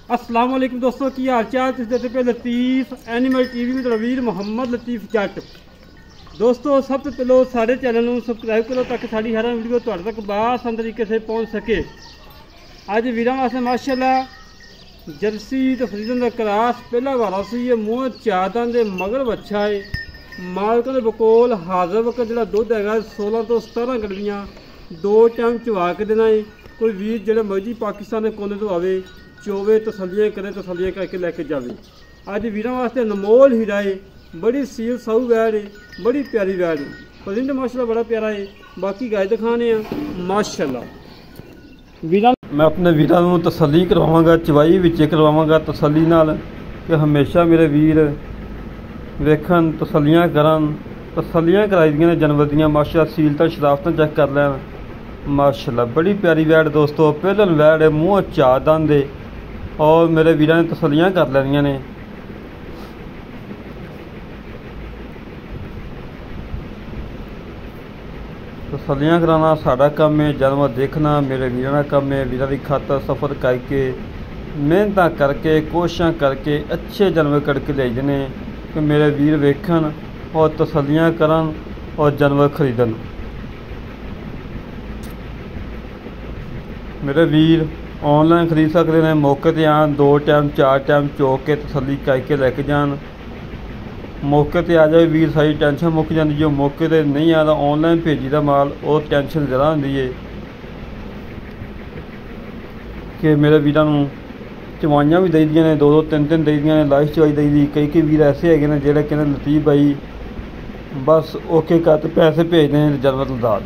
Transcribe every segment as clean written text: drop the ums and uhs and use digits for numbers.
अस्सलाम वालेकुम दोस्तों की हाल चाल। तुम देखते पे लतीफ़ एनिमल टीवी में रवीर मोहम्मद लतीफ़ जट। दोस्तों सब तो पहले सारे चैनल में सबसक्राइब करो ताकि साड़ी हर वीडियो तुहाडे तक बआसान तरीके से पहुँच सके। अज वीर वास्ते माशाअल्लाह जर्सी तो फरीदन का क्रॉस पहला वारा सी। ये मूँह चादां दे मगर बच्चा है। मालकों के बकोल हाजिर वक्त जो दुध है 16 तो 17 गड़वियाँ 2 टाइम चवा के देना है। कोई वीर जो मर्जी पाकिस्तान के कोने तो आवे चोवे तसलियाँ करे तसलियाँ करके लैके जाए। अज वीर वास्ते अनमोल हीरा है। बड़ी सील साऊ वैर है, बड़ी प्यारी वैर है। परिंद माशाल्लाह बड़ा प्यारा है। बाकी गाय दिखाने माशाल्लाह वीर। मैं अपने वीरों को तसली करवावांगा, चवाई विच करवावांगा तसली नाल कि हमेशा मेरे वीर वेखन तसलियाँ करन। तसलियाँ कराई दी ने जानवर दियाँ माशाल्लाह। सीलतां शराफतां चेक कर लैन माशाल्लाह। बड़ी प्यारी वैड़ दोस्तों, पहलन वैड़ है, मूँह चार दंद है और मेरे वीरों ने तसलियाँ कर लैनियां ने। तसलियाँ कराना साडा काम है, जानवर देखना मेरे वीरों का काम है। वीरों की खातर सफ़र करके मेहनत करके कोशिशें करके अच्छे जानवर कड़के ले जाने कि मेरे वीर वेखन और तसलियाँ करन और जानवर खरीदन। मेरे वीर ऑनलाइन खरीद सकते हैं, मौके पर आन 2 टाइम 4 टाइम चौक के तसली करके लैके जान। मौके पर आ जाए वीर सारी टेंशन मुक जाती। जो मौके पर नहीं आता ऑनलाइन भेजी का माल और टेंशन ज़्यादा होंगी है कि मेरे वीरों चवाइयाँ भी दई दी ने 2-2 3-3 दई दी ने। लाइफ चवाई दई दी। कई वीर ऐसे है जोड़े कहते लतीफ़ भाई बस ओके कर पैसे भेजते हैं जानवर लदा।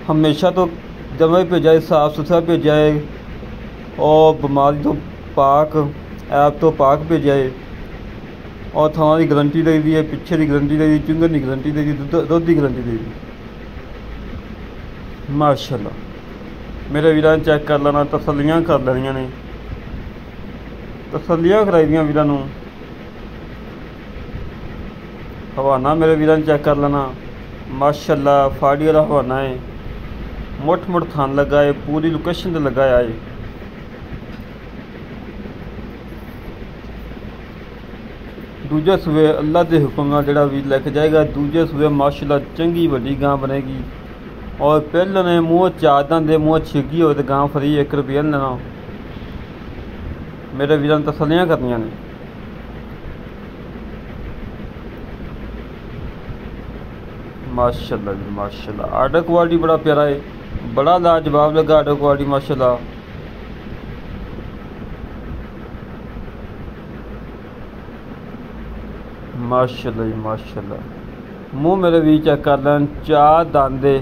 हमेशा तो जानवर भेजा साफ सुथरा भेजा है और बीमारी तो पाक ऐप तो पाक भेजा है और थाना की गारंटी दे दी है, पिछे की गारंटी दे दी, चुंगन की गारंटी दे दी, दुध की गारंटी दे दी माशाल्लाह। मेरे वीरों ने चेक कर लेना, तसलियाँ कर लैनियां ने। तसलियाँ कराई दियां वीरों। हवाना मेरे वीरों ने चेक कर लेना माशाल्लाह। फाड़िया का हवाना है, मुठ मुठ थान लगा है, पूरी लोकेशन पर लगाया है। दूजे सूबे अल्लाह के हुक्म जोड़ा वीर लैके जाएगा। दूजे सूबे माशाल्लाह चंगी वड्डी गां बनेगी और पहले ने मूँह चादां दे मूँह छिगी हो तो गां फ्री 1 रुपया नहीं लेना। मेरे वीरों ने तसलियाँ करनियां ने। माशाल्लाह जी माशाल्लाह। आर्डर क्वालिटी बड़ा प्यारा है, बड़ा लाजवाब लगा आर्डर क्वालिटी माशाल्लाह। माशाल्लाह जी माशाल्लाह। मुँह मेरे भी चेक कर लैन, 4 दांदे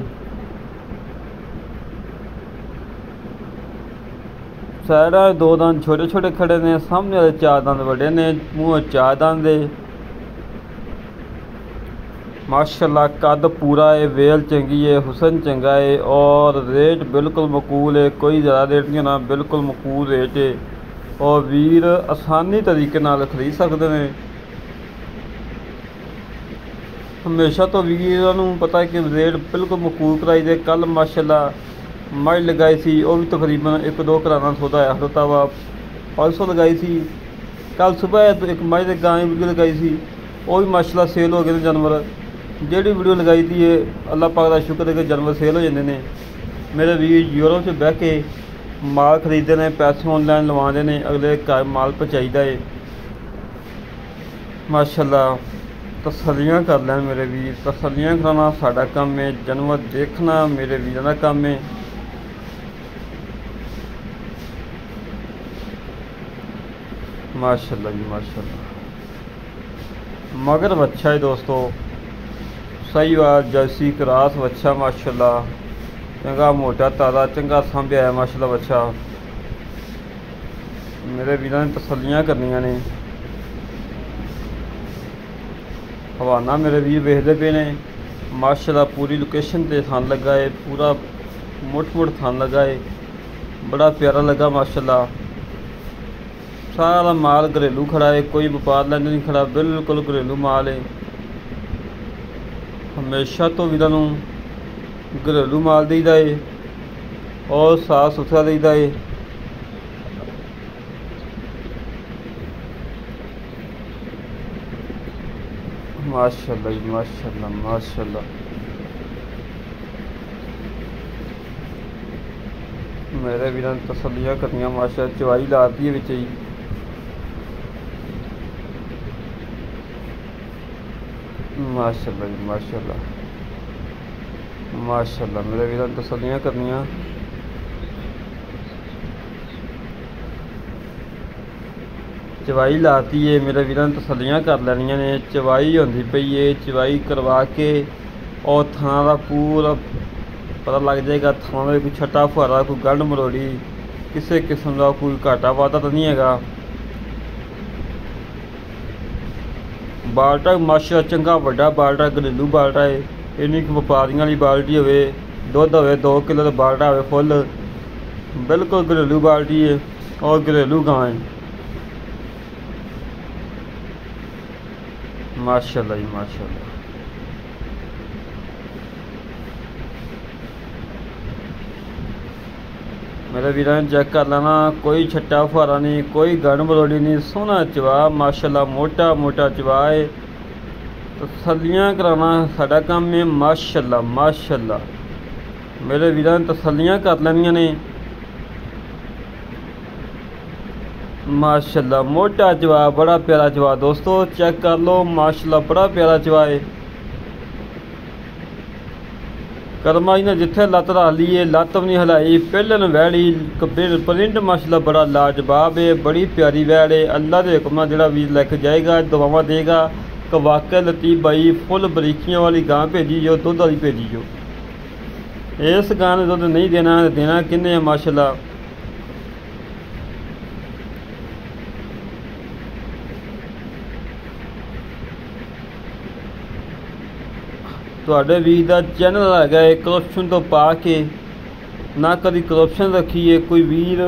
साइडा 2 दांद छोटे छोटे खड़े ने, सामने वाले 4 दांद बड़े ने। मूँह 4 दांदे माशाल्लाह। कद पूरा है, वेल चंगी है, हुसन चंगा है और रेट बिल्कुल मकूल है। कोई ज़्यादा रेट नहीं होना, बिल्कुल मकूल रेट है और वीर आसानी तरीके नाल खरीद सकते हैं। हमेशा तो वीरों को पता है कि रेट बिल्कुल मकूल कराई दे। कल माशाल्लाह मझ लगाई सी, वो भी तकरीबन 1-2 घराना सौदा आया होता वा। 500 लगाई सी। कल सुबह तो एक मझ गां की वीडियो लगाई सी, वो भी माशाल्लाह सेल हो गए जानवर। जी वीडियो लगाई दी है अल्लाह पाक का शुक्र है कि जानवर सेल हो जाते हैं। मेरे वीर यूरोप से बह के माल खरीदते हैं, पैसे ऑनलाइन लवाते हैं, अगले घर माल पहुँचाईदा है माशाल्लाह। तसलियाँ कर लैन मेरे वीर। तसलियाँ कराना साडा काम है, जानवर देखना मेरे वीरों का काम है। माशाल्लाह जी माशाल्लाह। मगर बच्चा है दोस्तों, सही बात जर्सी क्रॉस बच्चा माशाल्लाह। चंगा मोटा ताज़ा चंगा सांभ्या है माशाल्लाह बच्चा। मेरे वीरों ने तसलियाँ करनियां ने। हवाना मेरे वीर वेखते पे ने माशाल्लाह। पूरी लोकेशन पर थान लगा है, पूरा मुठ मुठ थान लगा है, बड़ा प्यारा लगा माशाल्लाह। सारा माल घरेलू खड़ा है, कोई व्यापार लैंड नहीं खड़ा, बिल्कुल घरेलू माल है। हमेशा तो वीरों घरेलू माल दईदा है और साफ सुथरा दईदा है। माशाल्लाह जी माशाल्लाह माशाल्लाह। मेरे वीरां तसल्लियां करनियां माशाल्लाह, चवाई लाती है बिच ही। माशाल्लाह जी माशाल्लाह माशाल्लाह। मेरे वीरां तसल्लियां करनियां। चवाई लाती है मेरे वीरां तसल्लियां कर लैनियां ने। चवाई होंदी पई है, चवाई करवा के और थाना का पूरा पता लग जाएगा। थाना कोई छट्टा फुहारा, कोई गंढ मरोड़ी, किसी किस्म का कोई घाटा वाधा तो नहीं है। बाल्टा माशा चंगा वड्डा बाल्टा, घरेलू बाल्टा है। इन्नी व्यापारियों वाली बाल्टी हो, दुध हो 2 किलो का बाल्टा हो फुल, बिल्कुल घरेलू बाल्टी है और घरेलू गां है। माशाल्लाह जी माशाल्लाह। मेरे वीरां चेक कर लेना, कोई छट्टा फुहारा नहीं, कोई गंढ मरोड़ी नहीं, सोहना चवा माशाल्लाह, मोटा मोटा चवा है। तसल्लियां कराना साडा काम है माशाल्लाह माशाल्लाह। मेरे वीरां तसल्लियां कर लैनियां ने माशाल्लाह। मोटा चवा, बड़ा प्यारा चवा दोस्तों, चेक कर लो माशाल्लाह, बड़ा प्यारा चवा है। कर्मा जी ने जिथे लत्त रख ली है, लत्त भी नहीं हिलाई, पहले वैड़ी प्रिंट माशाल्लाह बड़ा लाजवाब है, बड़ी प्यारी वैड़ है। अल्लाह के हुक्म नाल जिहड़ा वीर लैके जाएगा, दुआवां देगा कि वाकई लतीफ भाई फुल बरीकियां वाली गां भेजी जो, दुध वाली भेजी जो। इस गां ने दुध नहीं देना किन्ने है माशाल्लाह। तुहाडे वीर दा चैनल हैगा है, करप्शन तो पा के ना कभी करप्शन रखी है। कोई वीर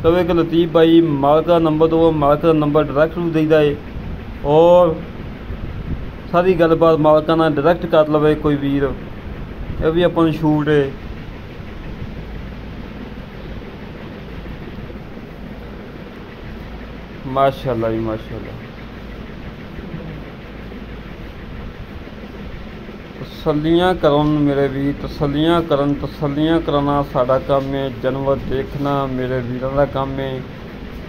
कहे कि लतीफ भाई मालक का नंबर दो, मालक का नंबर डायरैक्ट भी देता है और सारी गलबात मालका नाल डायरैक्ट कर लवे कोई वीर, यह भी अपन छूट है। माशाल्लाह जी माशाल्लाह। तसल्लियां करन मेरे वीर, तसल्लियां कराना साडा काम है। जानवर देखना मेरे वीरों का काम है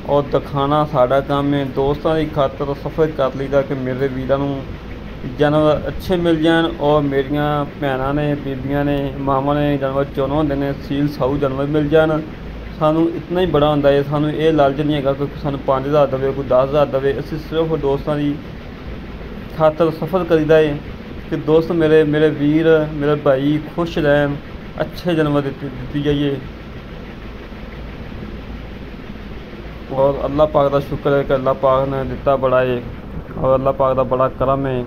और दिखाना साडा काम है। दोस्तों की खातर सफ़र कर लीदा कि मेरे वीरों को जानवर अच्छे मिल जाए और मेरिया भैनों ने, बीबियां ने, मावां ने जानवर चुनो होंदे ने, सील साऊ जानवर मिल जाए। सानू इतना ही बड़ा होंदा है, सानू ये लालच नहीं है कि सानू 5000 देवे, कोई 10,000 देवे। असीं सिर्फ दोस्तों की खातर सफ़र करीदा है कि दोस्त मेरे वीर, मेरे भाई खुश रहन, अच्छे जन्म दी जाइए। और अल्लाह पाक का शुक्र है कि अल्लाह पाक ने दिता बड़ा है और अल्लाह पाक का बड़ा करम है।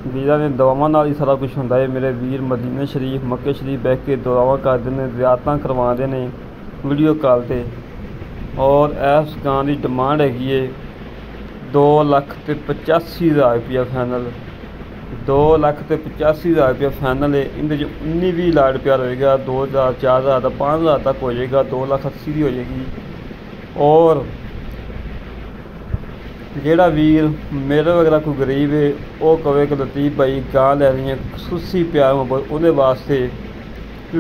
वीरां ने दुआवां नाल ही सारा कुछ होंदा है। मेरे वीर मदीने शरीफ, मक्के शरीफ बह के दुआवां करदे ने, ज़ियारतां करवाते हैं वीडियो कॉल ते। और इस गां की डिमांड हैगी है 2,85,000 रुपया फाइनल, 2,85,000 रुपया फाइनल है। इनके 19-20 लाड प्यार होएगा, 2,000 4,000 5,000 तक हो जाएगा, 2,80,000 की हो जाएगी। और जेड़ा वीर मेरे वगैरह कोई गरीब है वो कहे कि लतीफ भाई गां लै रही है खसूसी प्यार मोहब्बत, उहदे वास्ते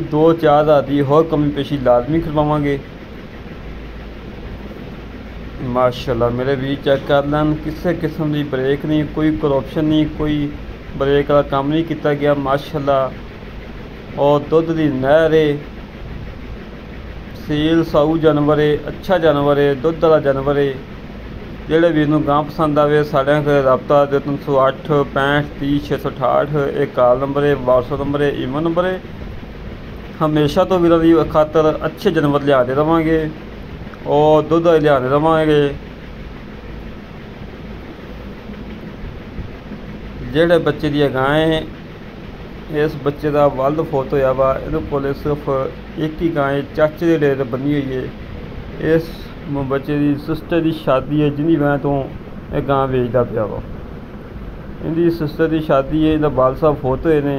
2-4 हज़ार की होर कमी पेशी लाजमी करवावांगे माशाल्लाह। मेरे वीर चेक कर लैन, किसी किस्म की ब्रेक नहीं, कोई करप्शन नहीं, कोई ब्रेक का काम नहीं किया गया माशाल्लाह। और दुध की नहर है, सील साऊ जानवर है, अच्छा जानवर है, दुध वाला जानवर है। जेड़े वीर नूं गां पसंद आवे साढ़े रबता 308 65 30 668 एक कॉल नंबर है, व्हाट्सएप नंबर है, ईमेल नंबर है। हमेशा तो वीरों की खातर अच्छे जानवर लियाते रवांगे और दुध लियाते रवांगे। जेड़े बच्चे दी गायें, इस बच्चे का वल्द फोत होया वा, इहदे कोल सिर्फ एक ही गाय चाचे के डेरे बनी हुई है। इस बच्चे की सिस्टर की शादी है जिन्हीं वजह तो यह गां बेचता पिया वा। इनकी सिस्टर की शादी है, इहदा बाल साहब फोत हुए ने,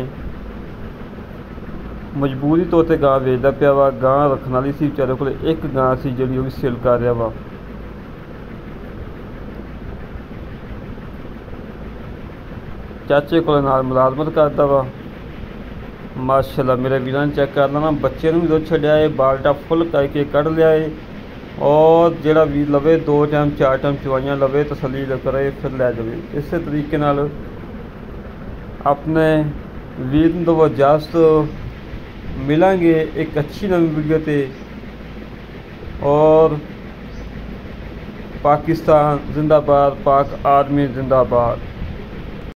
मजबूरी तौर पर गां बेचता पिया वा। गां रखने वाली सी बेचारे को एक गां सी जिहड़ी वो भी सेल कर रहा वा। ਚਾਚੇ ਕੋਲ ਨਾਲ ਮੁਲਾਜ਼ਮਤ ਕਰਦਾ ਵਾ। ਮਾਸ਼ਾਅੱਲਾ ਮੇਰੇ ਵੀਰਾਂ ਨੇ ਚੈੱਕ ਕਰ ਲੈਣਾ, ਬੱਚੇ ਨੂੰ ਵੀ ਦੁੱਧ ਛੱਡਿਆ ਏ, ਬਾਲਟਾ ਫੁੱਲ ਕਰਕੇ ਕੱਢ ਲਿਆ ਏ। और ਜਿਹੜਾ ਵੀ ਲਵੇ 2 ਟਾਈਮ 4 ਟਾਈਮ ਚਵਾਈਆਂ ਲਵੇ, ਤਸੱਲੀ ਕਰੇ, ਫਿਰ ਲੈ ਜਾਵੇ। ਇਸੇ ਤਰੀਕੇ ਨਾਲ ਆਪਣੇ ਵੀਰ ਨੂੰ ਤੋਂ ਇਜਾਜ਼ਤ ਮਿਲਾਂਗੇ ਇੱਕ ਅੱਛੀ ਨਵੀਂ ਵੀਡੀਓ ਤੇ। और पाकिस्तान जिंदाबाद, पाक आर्मी जिंदाबाद।